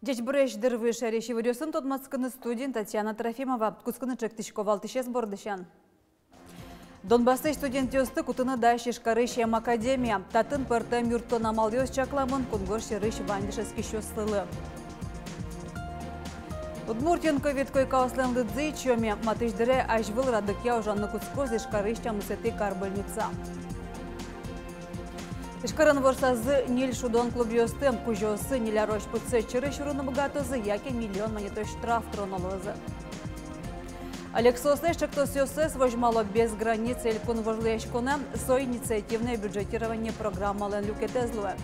Дечбуреш дырвы шареши вырёсын тодмацканы студент Татьяна Трофимова кусканы чектишкова алтышес бордышан. Донбассы студент ёсты кутыны да шишкары шем академия. Татын пыртым юрттон амал ёс чакламын кунгор шерыш вандышески шёстылы. Удмуртин ковид койкауслен лыдзы чёме матыждыре ажвыл радыкя ужанны куцкоз ишкары шчамысеты карбольница. Ишкарын ворсазы нил шудон клуб ёсты, кужосы ниля рош пыцы чыры шуруны богатозы, яке миллион монетой штраф тронулозы. Алексос Лешчактос ёсыс вожмало без границ элькун вожлешкуна со инициативное бюджетирование программы лен люкетезлуэ.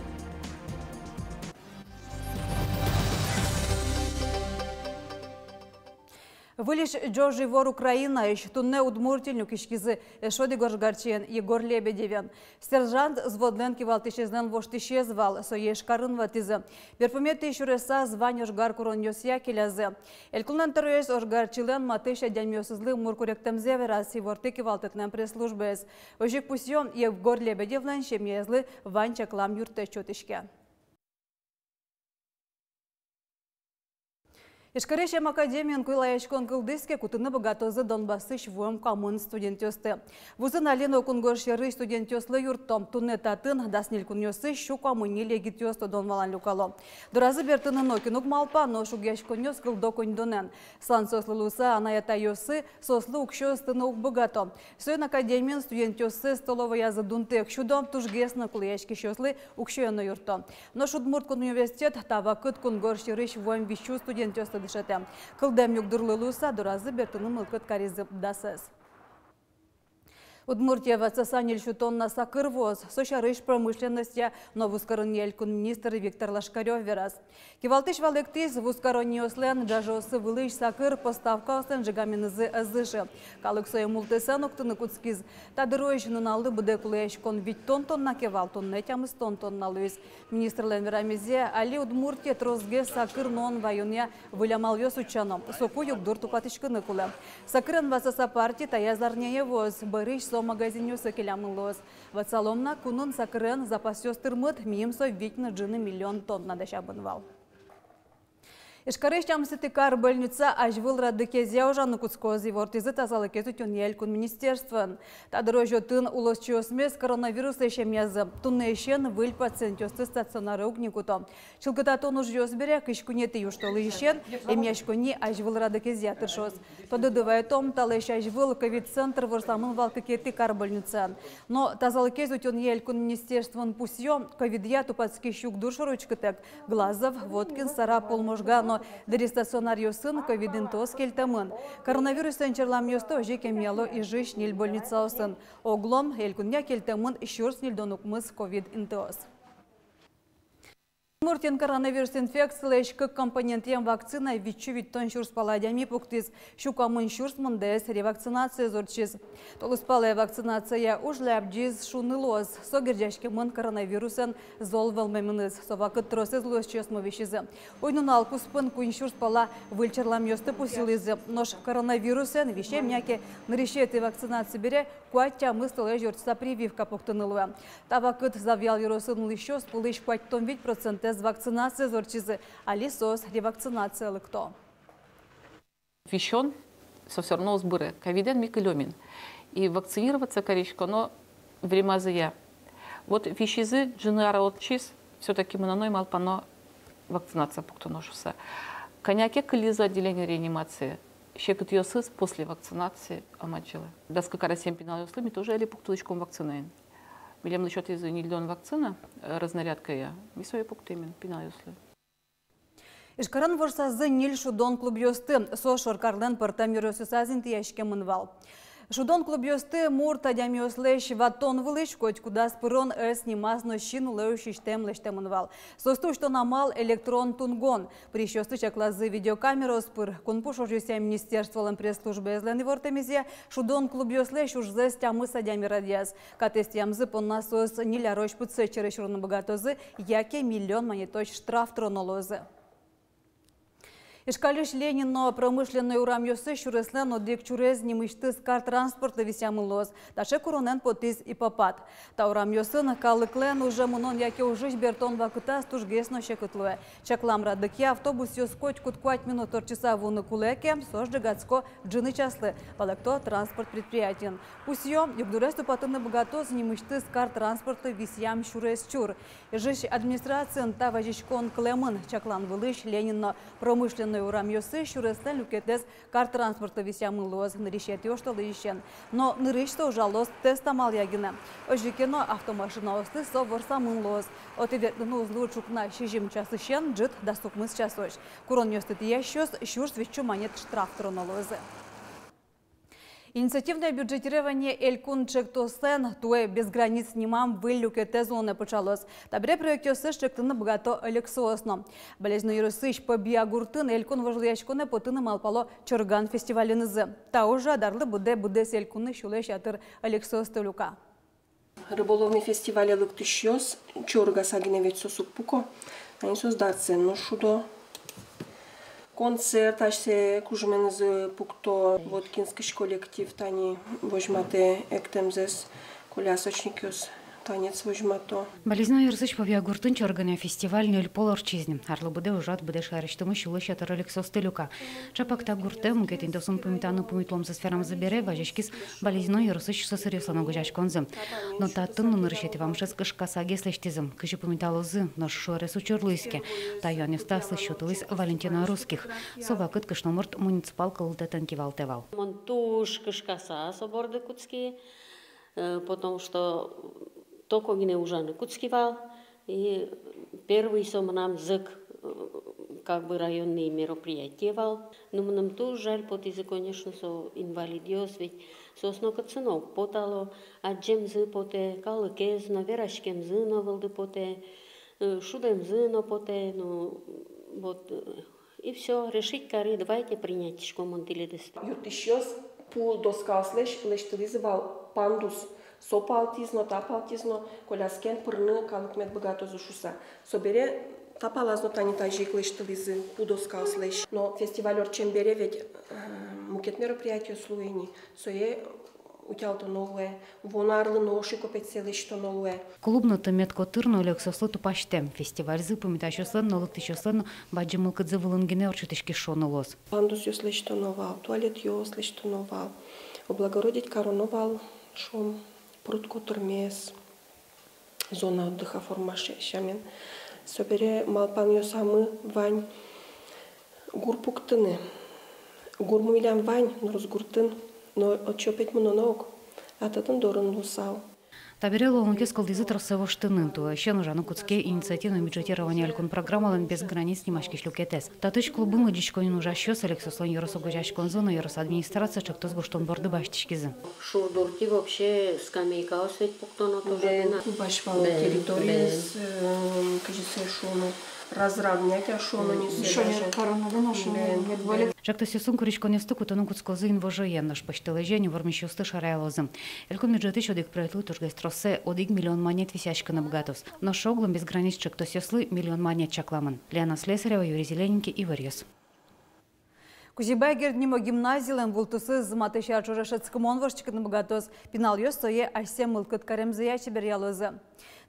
Вылиш Джорджи вор Украина, еще тунне удмуртильнюк ишкизы Шоди Горшгарчен Егор Лебедевен. Сержант зводленки валтышезнен воштышезвал, со ешкарын ватизы. Перпометы еще реса звань ошгар курон йосия келязы. Элькулнан таруэс ошгарчилен матыша дяньмёсызлы муркуректемзе вераси вортыки валтытнен пресс-службез. Ожик пусьем Егор Лебедевлен шемьезлы вань чаклам юрте чотышке. Ишкарешем академиян куйлаешкон кылдыске кутыны богатозы Донбассы швуем коммун студент ёсты. Вузын ален окунгор шеры студент ёслы юрттом тунне татын даснил куньосы шу коммуни легит ёсты донвалан люкало. Дуразы бертыны нокинук малпа, но шугяшкон ёс кылдо коньдонен. Слан сослы луса анаята ёсы сослы укшёсты наук богато. Соен академиян студент ёсы столовый язы дунтек шудом тужгесны кулаешки шёслы укшёны юртто. Но Шудмурткун университет тавакыт кунгор шеры швуем вищу студент ёсты дышете. Кылдем югдырлы луса дуразы бертыны мылкыт каризы дасыз. Удмуртия вацасан тонна сакырвоз, сошарыш промышленности, но вускоронни элькун министр Виктор Лашкарев верас. Кивалтыш валектиз вускоронни ослен джажосы вылыш сакыр поставка ослен жигаменызы азышы. Калыксоя мултесан октыны куцкиз. Тадыройшынын алды бұды кулэшкон вит тонна кевал тонна тямыз тонна луиз. Министр Ленверамизе али Удмуртия трозге сакыр нон вайония вылямал ёс учаном. Соку югдур тупатышкыны кулы. Сакырын васаса партии таязарнее воз, барыш магазин ёсы келямылоз. Вацаломна кунун сакырын запас ёстырмыт миемсо викна джины миллион тонна дашабынвал. Ишкарыш чамсыты карбольница ажвыл радыкезе ожаны куцкози вортизы тазалыкезу тюнель кун министерствен. Тадырожо тын улос чиосмес коронавирус ешемезы. Тунны ешен выль пациент ёсты стационары угникуто. Чылгытатон уж ёсбере кышкунеты юштолы ешен, эмяшкуни ажвыл радыкезе атыршоз. Подыдывая том талыш ажвыл ковид-центр ворсамын валкакеты карбольницан. Но тазалыкезу тюнель кун министерствен пусьё ковид-я тупацкий щук дуршуручкытек. Глазов, Водкин, Сара, Полможгано. Дери стационар сын ковидин тос келтамын. Коронавирустан черлам ёсто жеке мело и жиш нил больница осын. Оглом элькуння келтамын щурс нил донукмыз ковид интос. Удмуртин коронавирус инфекциялы ешкі компонентен вакцина витчу виттон шурс паладями пуктиз. Шукамын шурс мындес ревакцинация зорчиз. Толуспалая вакцинация ужлябдиз шунылоз. Согердяшки мын коронавирусын зол валмемыныз. Совакыт тросыз лос чесмы вишизы. Ойнун алкуспын куин шурс пала выльчерлам ёсты пусилызы. Нож коронавирусын вище мяке нарешеты вакцинации бере куаття мыстылы жёртса прививка пуктынылы. Тавакыт завял вирусын лыщёс пулыш куаттон ведь процент вакцинация зорчизы, алисос ревакцинация лыкто. Вещен со все равно сбыры. Ковиден микелюмин. И вакцинироваться коричко, но время зая. Вот вещизы дженера отчиз, все-таки мононой малпано вакцинация пуктоношуса. Коняке кализа отделение реанимации. Щекот ёсыс после вакцинации амачилы. Даска карасем пинал ёслыми тоже или пуктулычком вакцинային. Билем насчет из нильдон вакцина, разнарядка я. Висой пуктимен, пинал ёслы. Ишкаран ворсазы нил шудон клуб ёсты. Со шоркарлен пыртам юрёсы сазин тияшке мынвал. Шудон клуб ёсты мур тадями ослещ ваттон вылыш, коть куда спырон эс немазно щин лэушиштем лэштемынвал. Состу, что намал электрон тунгон. Прищёсты чаклазы видеокамеру спыр. Конпуш ожюся министерстволом пресс-службы эзлен вортемизе, шудон клуб ёслещ уж зэс тямы садями радиаз. Катест ямзы поннасос нилярош пыце через шурны богатозы, яке миллион монеточ штраф тронолозы. Ишкалиш Ленино промышленный урам ёсы шуреслен одек чурез немышты скар транспорта висямылоз. Таше куронен потиз и попад. Та урам ёсын калыклен уже мунон яке ужиш бертон вакыта стужгесно шекытлуе. Чакламра дыке автобус ёскоть куткуать минут часа вуны кулеке, сожды гацко джины часлы. Палекто транспорт предприятиен. Пусьё, югдуресту патыны богатоз немышты скар транспорта висям шурез чур. Ижиш администрациен та вajishкон клемын. Чаклан вылыш Ленино промышленный урам ёсы шуреслен люкетес кар транспорта висямылоз наришет ёшталы ищен. Но нырышто ужалоз тестамал ягина. Ожикено автомашина осты соварса мынлоз. Отевердыны узлу чукна шижим час ищен джит дастукмыз часоч. Курон ёстыты ящёс шур свечу монет штраф тронолозы. Инициативное бюджетирование Элькун Чектосен туе без границ немам вылюке тезоны почалось. Табре проектёсы чектыны богато элексосно. Болезнь юрысыш по биагуртын Элькун важлыячконе потыны малпало Чорган фестивалинызы. Та уже дарлы буде с Элькуны шулеш атыр элексос тылюка. Рыболовный фестиваль элыктышёс Чорга сагиневец сосук пуко. Они создать цену шудо. Концерт, ашсе кужменызы пукто Воткинский коллектив тани вожмате эктемзес колясочникёс танец вожмато. Болезнь юрысыч по биагуртын Чоргане фестиваль нөл полорчизни. Арлы буде ужат буде шарыштымы шулыш атыр элексос тылюка. Чапакта гурте мукетин тосын пумитану пумитлом за сферам забере важешкис болезнь юрысыч сосырёслану гужашконзы. Но татын нунырышети вам шес кышкаса геслештизм. Кыжы пумиталозы нож шорес учурлыйске. Тайоневста слышутылыс Валентина Русских. Совакыт кышноморт муниципал кылдетен кивалтевал. Монтуш кышкаса соборды куцкие, потому что только не ужаны куцкивал. И первый сомнам зык как бы районные мероприятия вал. Но нам тоже жаль, потизе, конечно, со инвалидиос, ведь сосно ценок потало, а джемзы поте, калыкез, на верашкемзы новалды поте, шудемзы на поте, ну вот. И все, решить коры, давайте принять шкомонтилидес. Юртышёс пул доскаслеш лештылизывал пандус. Сопалтизно, тапалтизно, коляскен пырны калыкмет богатозу шуса. Собере тапалазно тани тажик лештылизы пудоскаслеш. Но фестивалер чембере ведь мукет мероприятие слуени. Сое утялто новое, вонарлы ноши копет селешто новое. Клубно метко тырно элексослы тупаштем. Фестиваль зы помиташослен, налыктышослен, баджимылкыдзы вылынгене орчутышки шонолос. Пандус ёслешто новал, туалет ёслешто новал, облагородить короновал шум. Прутко турмес, зона отдыха формаше шамен. Собере малпан ёсамы вань гурпуктыны. Гурму илям вань нурзгуртын, но отчопет мононог, а татын дорын лусал. Табирело лункес колдизы тросево штынын туа. Щен ужану куцке инициативное бюджетирование алькун программалан без границ немашки шлюкетес. Татыч клубын ладичконин ужащёс элексослон еросогожачкон зону ерос администрация чактос буштон борды баштишкизы. Шурдурти вообще скамейка осветь пуктоно тоже. Башвал территории с кажется шону разравнять, а шону не Шоне коронавирус нашего. Чактос юсун куричкон стуку тону куцкозы инвожоен наш почтележени вормищёсты шарайлозы. Элькун бюджеты чодик проетлу тургайс тросе одик миллион монет висяшка на богатос. Но шоглом без границ чактос юслы миллион монет чакламан. Лена Слесарева, Юрий Зелененький и Варьёс. Кузибайгер нимо гимназиялен вултусы зматыша чурашецкомон варчикын богатос. Пинал ёс сое асем мылкыт каремзыя чеберялозы.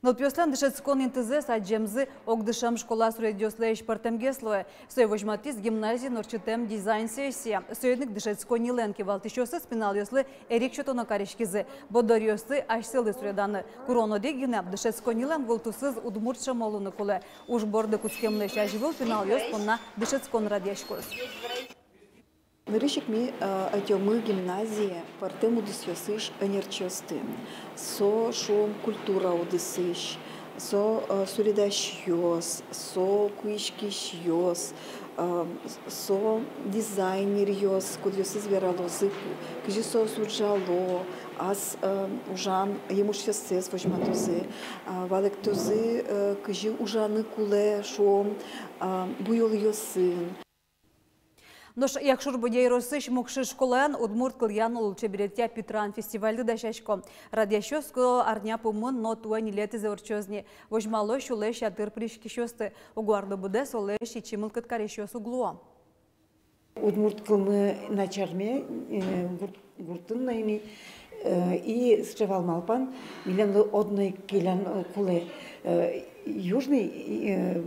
Нылпёслен дышецкон интызес аджемзы огдышам школа суредёслэш партемгеслое. Сой вожматис гимназии норчитем дизайн сессия. Сойник дышецкон иленки валтышёсы спинал ёслы эрик чотоно карешкизы. Бодар ёсы ашселы суреданы. Куроно дегине дышецкон илен вултусыз удмуртша молуны куле. Уж борды куцкемлы шаживыл пинал ёс понна дышецкон радешкос. Нырышик ми атёмы гимназия партем удысёсыш энерчёсты. Со шум культура удысыш. со суридашьёс, со куишкишьёс, со дизайнерьёс, кудьёс извералозы, кыжи со суджало, аз ужан емушьёсес вожматозы, валектозы, кыжи ужаны куле, шо буйольёсын. Нож, якщо буде росиш мукши школен, удмурт кыльян улче беретя Петран фестивальды да шашко. Радиошоско арня пумын но туани лети заурчозни. Вожмало шулеш ятыр пришки шосты. Угуарлы буде солеш и чимыл кыткарешос углуа. Удмурт кылмы начарме, гуртын найни и счевал малпан, милен одной килян куле. Южный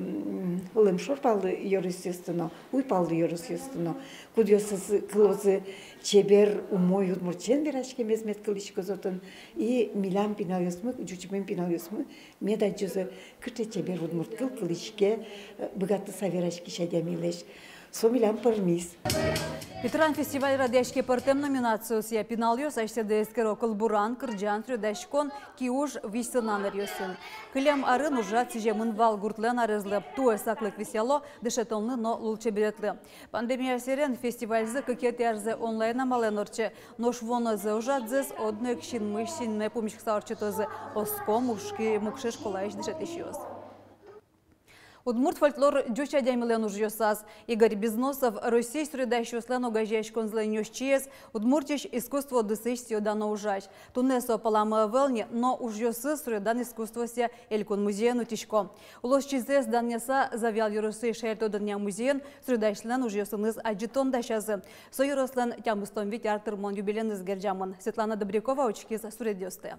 лемшор палды естественно, уй палды естественно. Кудьёсыз кылозы чебер умой удмуртчен берачке мезмет кылычко зотын и милям пинал ёсмы, жучмен пинал ёсмы, медаджызы кырте чебер удмурт кылычке богаты саверачки шадямилеш. Сомилям пармис. Петран фестиваль радиашке партем номинацию сия пиналёс АЩДСКРО Кылбуран, Кырджан, Трёдашкон, Киуж, Висынан арёсын. Кылям арын ужат сижемын вал гуртлен арызлы. Туэ саклык весело, дышетонлы, но лучше беретлы. Пандемия серен фестивальзы кыкетярзы онлайн амален орче. Нош вонозы ужатзыз, одной кшин мышчин не помещкса орчетозы. Оском ушки мукши школаиш дышетещиос. Удмурт фольклор дюча дямилен ужьёсаз. Игорь Безносов Россий средащуслен угажаешь конзленёш чиес, удмуртиш искусство дысыш сёдано ужач. Тунесо паламы велни, но ужьёсы средан искусство ся элькон музеяну тишко. Улос чизес данеса завял юрусы шельто дня музеян, средашлен ужьёсыныз аджитон дашазы. Со юрослен тямыстон вить артырмон юбиленыз герджамон. Светлана Добрякова очкиз суредёсты.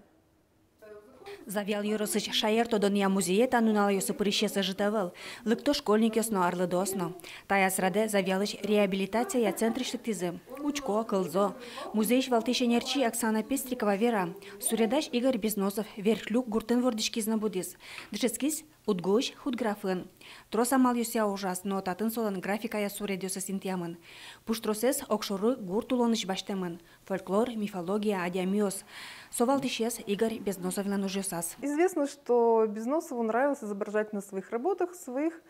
Завял юросыч шаерто дония музее танунал ёсы пырыщесы житавыл. Лыкто школьник ёсно арлы досно. Таяс раде завялыч реабилитация центрыштык тизы. Учко, кылзо. Музейш валтышенерчи Оксана Пестрикова Вера. Суредаш Игорь Безносов верхлюк гуртын вордышкизна будис. Дышецкис удгуш худграфын. Тросамал ёся ужас, но татын солан графикая суредёсы синтиамын. Пуштросес окшоры гуртулоныш баштемын. Фольклор, мифология, адиамиос. Совалтышес Игорь Безносовлен ужасас. Известно, что Безносову нравилось изображать на своих работах своих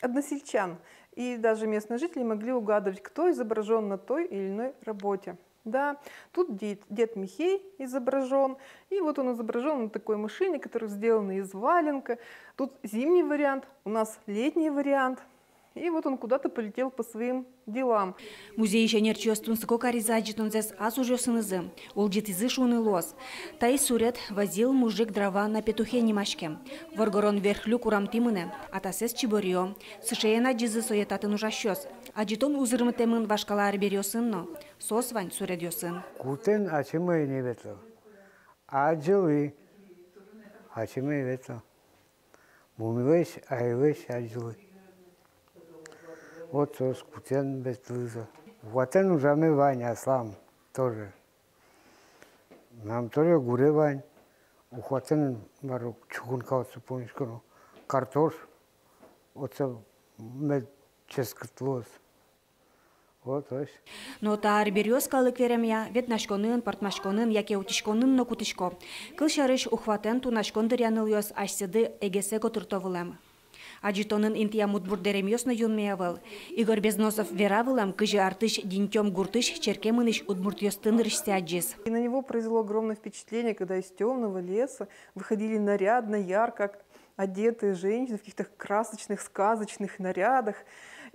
односельчан. И даже местные жители могли угадывать, кто изображен на той или иной работе. Да, тут дед Михей изображен, и вот он изображен на такой машине, которая сделана из валенка. Тут зимний вариант, у нас летний вариант. И вот он куда-то полетел по своим делам. Музей еще нерчёстун скокари заджитунзес аз ужёсынызы. Ол жетизы шуны лос. Тай сурет возил мужик дрова на петухе немашке. Воргорон верхлюк урамтимыне. Атасес чиборьё. Сышеена джизы соетатын ужащёс. Аджитон узырмытемын башкалар берёсынно. Сосвань суредёсын. Кутен ачимы не ветло. Аджылы. Ачимы ветло. Мумивеш, айвеш, аджылы. Вот сос кутен без лыза. Ватен ужаме вань аслам тоже. Нам тоже гуре вань. Ухватен бару чугунка отсыпонишкану. Картош. Отца мед ческотлос. Вот ось. Но таар берёскалык веремя, вет нашконын, портмашконын, яке утишконын но кутишко. Кылшарыш ухватен тунашкондыр янылёс ашсыды эгесе котыртовылам. Аджитонын интия мутбурдерем ёсно юнмеявыл. Игорь Безносов веравылам, кыжы артыш динтём гуртыш черкемыныш удмурт ёстынырыш сяджис. И на него произвело огромное впечатление, когда из темного леса выходили нарядно, ярко одетые женщины в каких-то красочных, сказочных нарядах.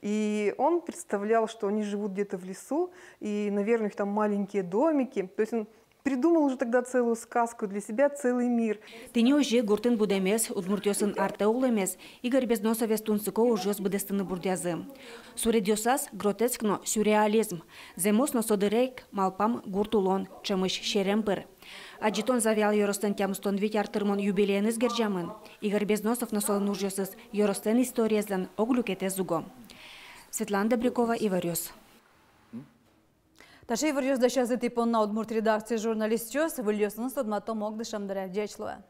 И он представлял, что они живут где-то в лесу, и, наверное, у них там маленькие домики. То есть он придумал уже тогда целую сказку для себя, целый мир. Тыне уже гуртын будемес, удмуртёсын артеул эмес, Игорь Безносовес тунсыко ужёс будестыны бурдязы. Суредёсас гротескно сюрреализм. Земосно содырек малпам гуртулон, чемыш шеремпыр. Аджитон завял ёростен тямустон вить артырмон юбилейныз герджамын. Игорь Безносов насолын ужёсыз ёростен историяздан оглюкете зуго. Светлана Добрякова, Иварёс. Ташей варьёс да сейчас и типон на удмурт редакции журналист чёс, выльёсын содматом огдышам даря дячлуя.